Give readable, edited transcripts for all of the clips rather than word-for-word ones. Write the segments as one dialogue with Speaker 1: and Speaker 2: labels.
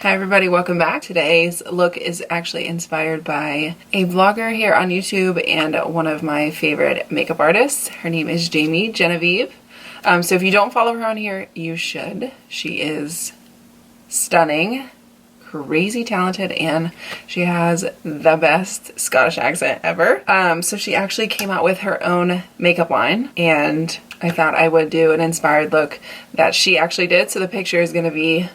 Speaker 1: Hi everybody, welcome back. Today's look is actually inspired by a vlogger here on YouTube and one of my favorite makeup artists. Her name is Genevieve. So if you don't follow her on here, you should. She is stunning, crazy talented, and she has the best Scottish accent ever. So she actually came out with her own makeup line, and I thought I would do an inspired look that she actually did. So the picture is going to be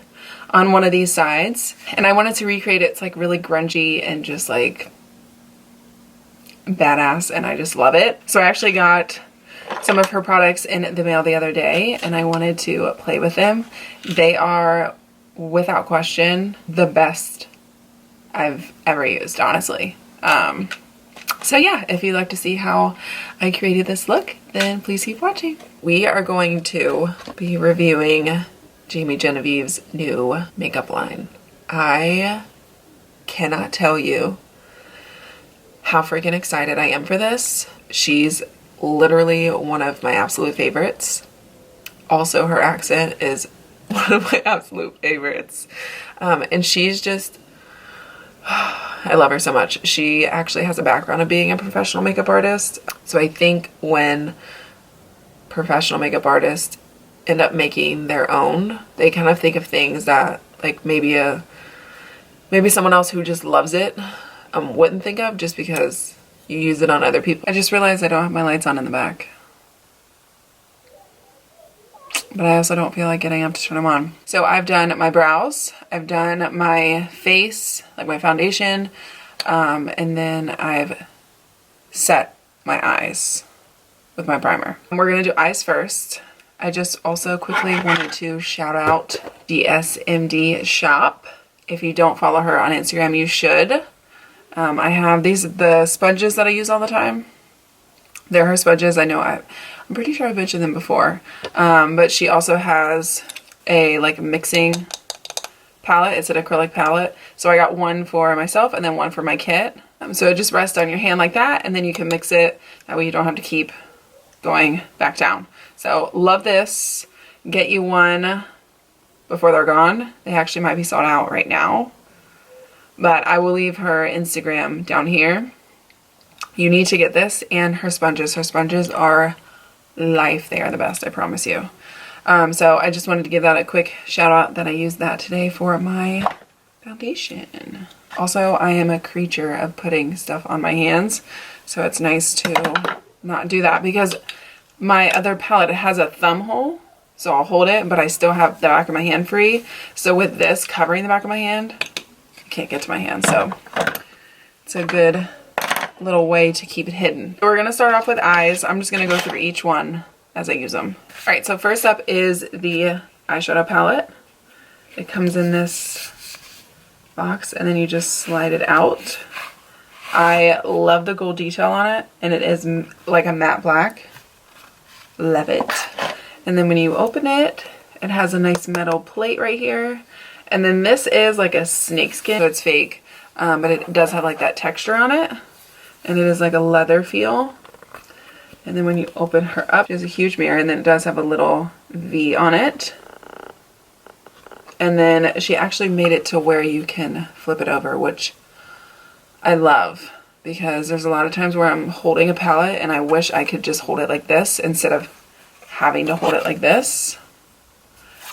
Speaker 1: on one of these sides, and I wanted to recreate it. It's like really grungy and just like badass, and I just love it. So I actually got some of her products in the mail the other day, and I wanted to play with them. They are without question the best I've ever used, honestly. So yeah, if you'd like to see how I created this look, then please keep watching. We are going to be reviewing Jamie Genevieve's new makeup line. I cannot tell you how freaking excited I am for this. She's literally one of my absolute favorites. Also, her accent is one of my absolute favorites. And she's just, I love her so much. She actually has a background of being a professional makeup artist. So I think when professional makeup artists end up making their own, they kind of think of things that like maybe someone else who just loves it wouldn't think of, just because you use it on other people. I just realized I don't have my lights on in the back, but I also don't feel like getting up to turn them on. So I've done my brows, I've done my face, like my foundation, and then I've set my eyes with my primer. We're gonna do eyes first. I just also quickly wanted to shout out DSMD Shop. If you don't follow her on Instagram, you should. I have the sponges that I use all the time. They're her sponges. I know I'm pretty sure I've mentioned them before. But she also has a like mixing palette. It's an acrylic palette. So I got one for myself and then one for my kit. So it just rests on your hand like that, and then you can mix it. That way you don't have to keep going back down. So love this. Get you one before they're gone. They actually might be sold out right now, but I will leave her Instagram down here. You need to get this and her sponges. Her sponges are life. They are the best, I promise you. So I just wanted to give that a quick shout out that I used that today for my foundation. Also, I am a creature of putting stuff on my hands, so it's nice to not do that, because my other palette, it has a thumb hole, so I'll hold it, but I still have the back of my hand free. So with this covering the back of my hand, I can't get to my hand. So it's a good little way to keep it hidden. So we're going to start off with eyes. I'm just going to go through each one as I use them. All right, so first up is the eyeshadow palette. It comes in this box, and then you just slide it out. I love the gold detail on it, and it is like a matte black. Love it. And then when you open it, it has a nice metal plate right here. And then this is like a snakeskin, so it's fake, but it does have like that texture on it, and it is like a leather feel. And then when you open her up, there's a huge mirror, and then it does have a little V on it. And then she actually made it to where you can flip it over, which I love, because there's a lot of times where I'm holding a palette and I wish I could just hold it like this instead of having to hold it like this.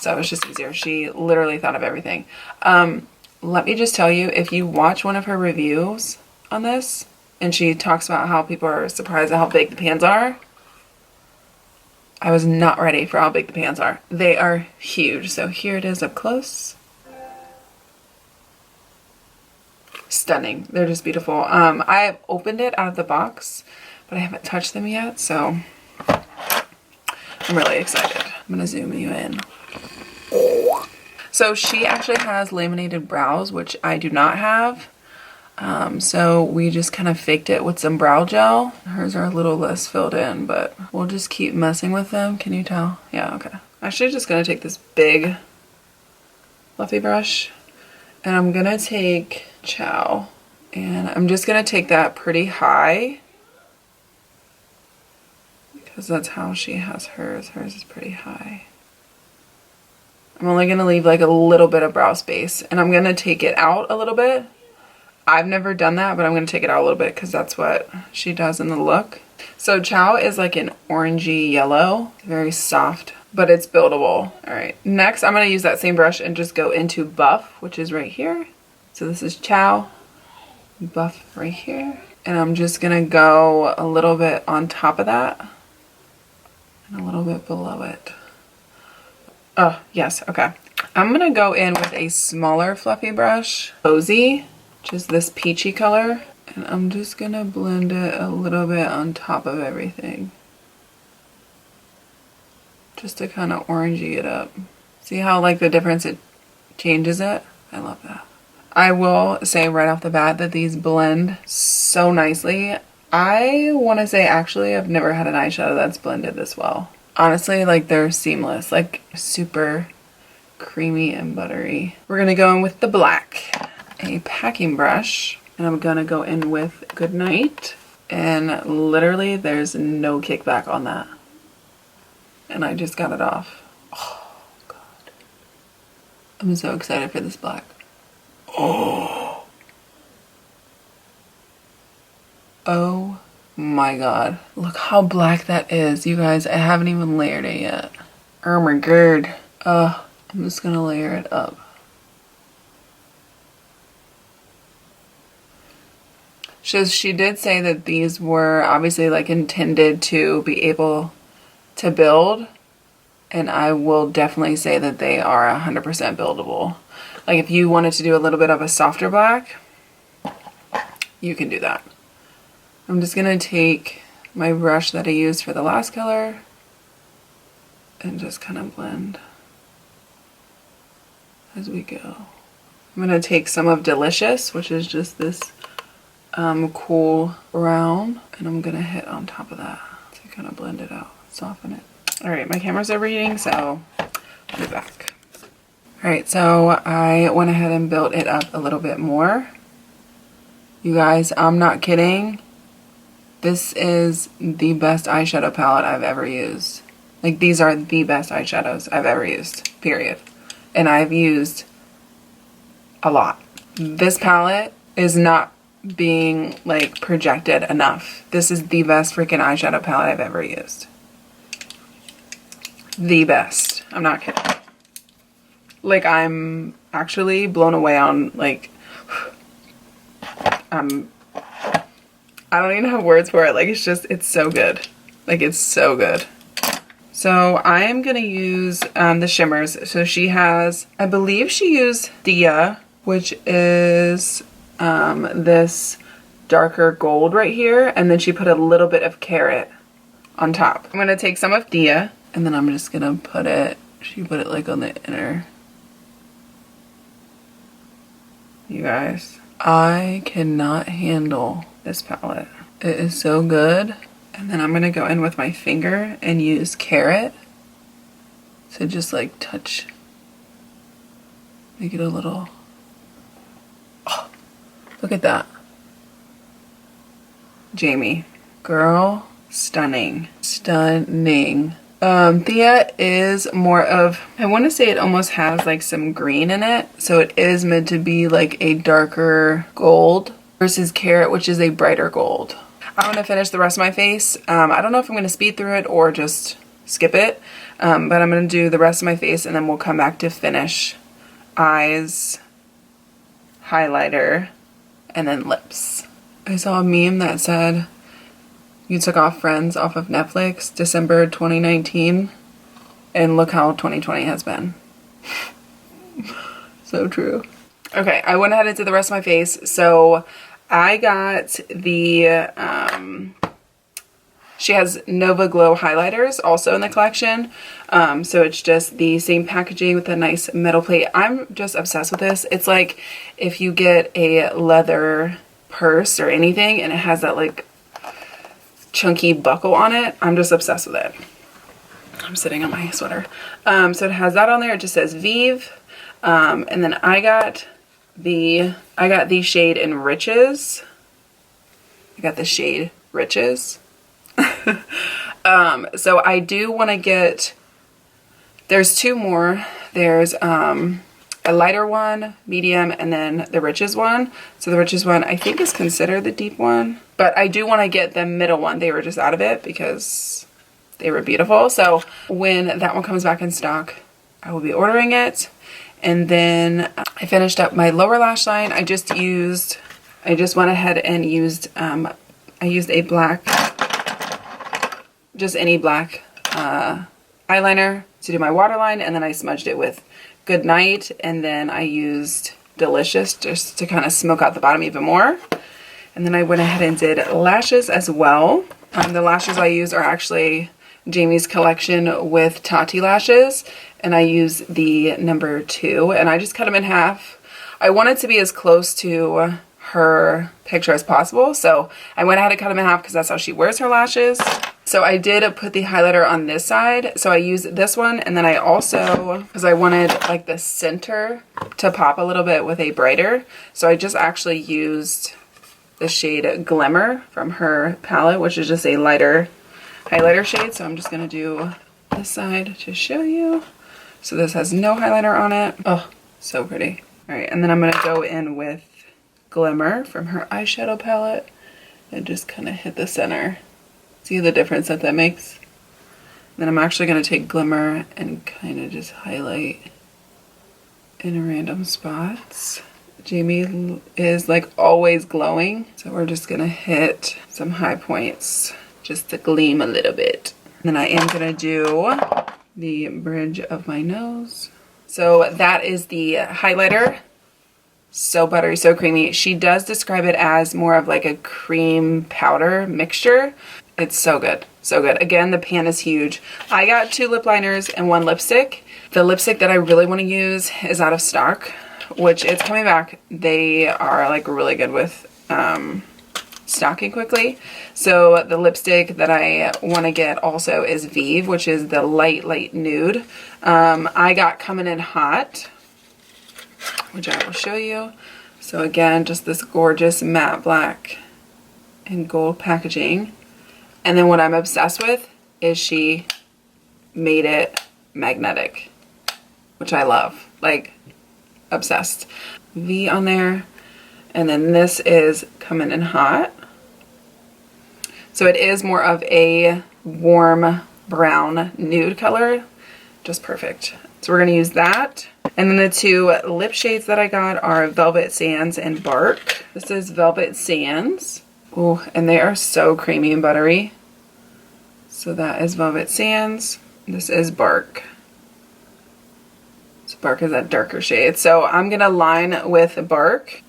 Speaker 1: So it's just easier. She literally thought of everything. Let me just tell you, if you watch one of her reviews on this, and she talks about how people are surprised at how big the pans are, I was not ready for how big the pans are. They are huge. So here it is up close. Stunning. They're just beautiful. I have opened it out of the box, but I haven't touched them yet, so I'm really excited. I'm gonna zoom you in. So she actually has laminated brows, which I do not have. So we just kind of faked it with some brow gel. Hers are a little less filled in, but we'll just keep messing with them. Can you tell? Yeah, okay. Actually, just gonna take this big fluffy brush, and I'm gonna take Chow, and I'm just gonna take that pretty high, because that's how she has hers. Hers is pretty high. I'm only going to leave like a little bit of brow space, and I'm going to take it out a little bit. I've never done that, but I'm going to take it out a little bit because that's what she does in the look. So Chow is like an orangey yellow, very soft, but it's buildable. All right, next I'm going to use that same brush and just go into Buff, which is right here. So this is Chow, Buff right here. And I'm just going to go a little bit on top of that and a little bit below it. Oh, yes, okay. I'm going to go in with a smaller fluffy brush, Cozy, which is this peachy color. And I'm just going to blend it a little bit on top of everything. Just to kind of orangey it up. See how like the difference it changes it? I love that. I will say right off the bat that these blend so nicely. I want to say actually I've never had an eyeshadow that's blended this well. Honestly, like they're seamless, like super creamy and buttery. We're going to go in with the black, a packing brush, and I'm going to go in with Goodnight, and literally there's no kickback on that. And I just got it off. Oh God. I'm so excited for this black. Oh. Oh my God. Look how black that is. You guys, I haven't even layered it yet. Oh my God. I'm just gonna layer it up. She did say that these were obviously like intended to be able to build, and I will definitely say that they are 100% buildable. Like if you wanted to do a little bit of a softer black, you can do that. I'm just gonna take my brush that I used for the last color and just kind of blend as we go. I'm gonna take some of Delicious, which is just this cool brown, and I'm gonna hit on top of that to kind of blend it out, soften it. All right, my camera's overheating, so I'll be back. All right, so I went ahead and built it up a little bit more. You guys, I'm not kidding. This is the best eyeshadow palette I've ever used. Like these are the best eyeshadows I've ever used, period. And I've used a lot. This palette is not being like projected enough. This is the best freaking eyeshadow palette I've ever used. The best. I'm not kidding. Like I'm actually blown away on like, I don't even have words for it. Like it's so good. Like it's so good. So I am going to use the shimmers. So she has, I believe she used Dia, which is this darker gold right here. And then she put a little bit of Carrot on top. I'm going to take some of Dia and then I'm just going to put it, she put it like on the inner. You guys, I cannot handle this palette. It is so good. And then I'm going to go in with my finger and use Carrot to just like touch, make it a little, oh, look at that. Jamie, girl, stunning, stunning. Thea is more of, I want to say it almost has like some green in it. So it is meant to be like a darker gold versus Carrot, which is a brighter gold. I'm going to finish the rest of my face. I don't know if I'm going to speed through it or just skip it. But I'm going to do the rest of my face and then we'll come back to finish eyes, highlighter, and then lips. I saw a meme that said, you took off Friends off of Netflix, December 2019, and look how 2020 has been. So true. Okay, I went ahead and did the rest of my face. So I got the, she has Nova Glow highlighters also in the collection. So it's just the same packaging with a nice metal plate. I'm just obsessed with this. It's like if you get a leather purse or anything and it has that like chunky buckle on it. I'm just obsessed with it. I'm sitting on my sweater. So it has that on there. It just says Vieve. And then I got the shade in Riches. I got the shade Riches. So I do want to get, there's two more There's a lighter one, medium, and then the richest one. So the richest one I think is considered the deep one, but I do want to get the middle one. They were just out of it because they were beautiful. So when that one comes back in stock, I will be ordering it. And then I finished up my lower lash line. I just went ahead and used, I used a black, just any black eyeliner to do my waterline, and then I smudged it with Good Night, and then I used Delicious just to kind of smoke out the bottom even more. And then I went ahead and did lashes as well. The lashes I use are actually Jamie's collection with Tati lashes, and I use the number 2, and I just cut them in half. I wanted to be as close to her picture as possible, so I went ahead and cut them in half because that's how she wears her lashes. So I did put the highlighter on this side, so I used this one, and then I also, because I wanted like the center to pop a little bit with a brighter, so I just actually used the shade Glimmer from her palette, which is just a lighter highlighter shade. So I'm just going to do this side to show you. So this has no highlighter on it. Oh, so pretty. All right, and then I'm going to go in with Glimmer from her eyeshadow palette and just kind of hit the center. See the difference that makes? Then I'm actually going to take Glimmer and kind of just highlight in random spots. Jamie is like always glowing, so we're just going to hit some high points just to gleam a little bit. And then I am going to do the bridge of my nose. So that is the highlighter. So buttery, so creamy. She does describe it as more of like a cream powder mixture. It's so good, so good. Again, the pan is huge. I got 2 lip liners and 1 lipstick. The lipstick that I really want to use is out of stock, which it's coming back. They are like really good with stocking quickly. So the lipstick that I want to get also is VIEVE, which is the light nude. I got Coming In Hot, which I will show you. So again, just this gorgeous matte black and gold packaging. And then what I'm obsessed with is she made it magnetic, which I love, like obsessed. V on there. And then this is Coming In Hot. So it is more of a warm brown nude color, just perfect. So we're gonna use that. And then the 2 lip shades that I got are Velvet Sands and Bark. This is Velvet Sands. Oh, and they are so creamy and buttery. So that is Velvet Sands. This is Bark. So Bark is that darker shade. So I'm gonna line with Bark.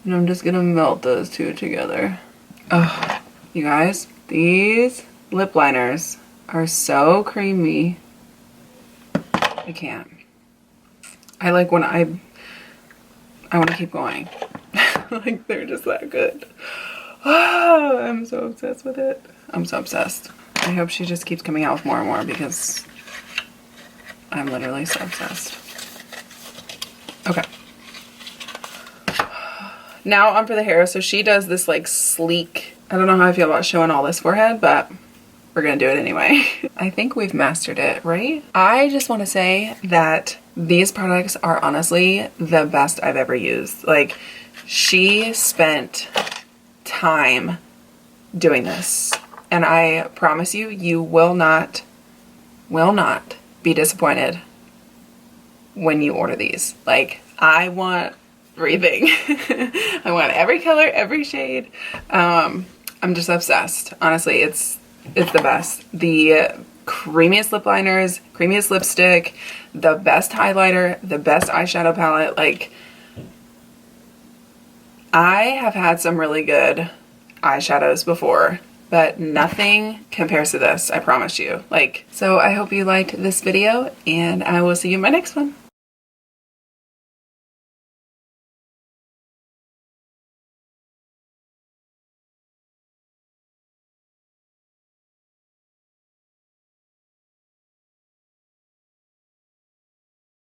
Speaker 1: And I'm just gonna melt those 2 together. Oh, you guys, these lip liners are so creamy. I can't. I like when I want to keep going. Like they're just that good. Oh, I'm so obsessed with it. I'm so obsessed. I hope she just keeps coming out with more and more because I'm literally so obsessed. Okay. Now on for the hair. So she does this like sleek, I don't know how I feel about showing all this forehead, but we're gonna do it anyway. I think we've mastered it, right? I just want to say that these products are honestly the best I've ever used. Like, she spent time doing this, and I promise you, you will not be disappointed when you order these. Like, I want everything. I want every color, every shade. I'm just obsessed. Honestly, it's the best. The creamiest lip liners, creamiest lipstick, the best highlighter, the best eyeshadow palette. Like, I have had some really good eyeshadows before, but nothing compares to this, I promise you. Like, so I hope you liked this video, and I will see you in my next one.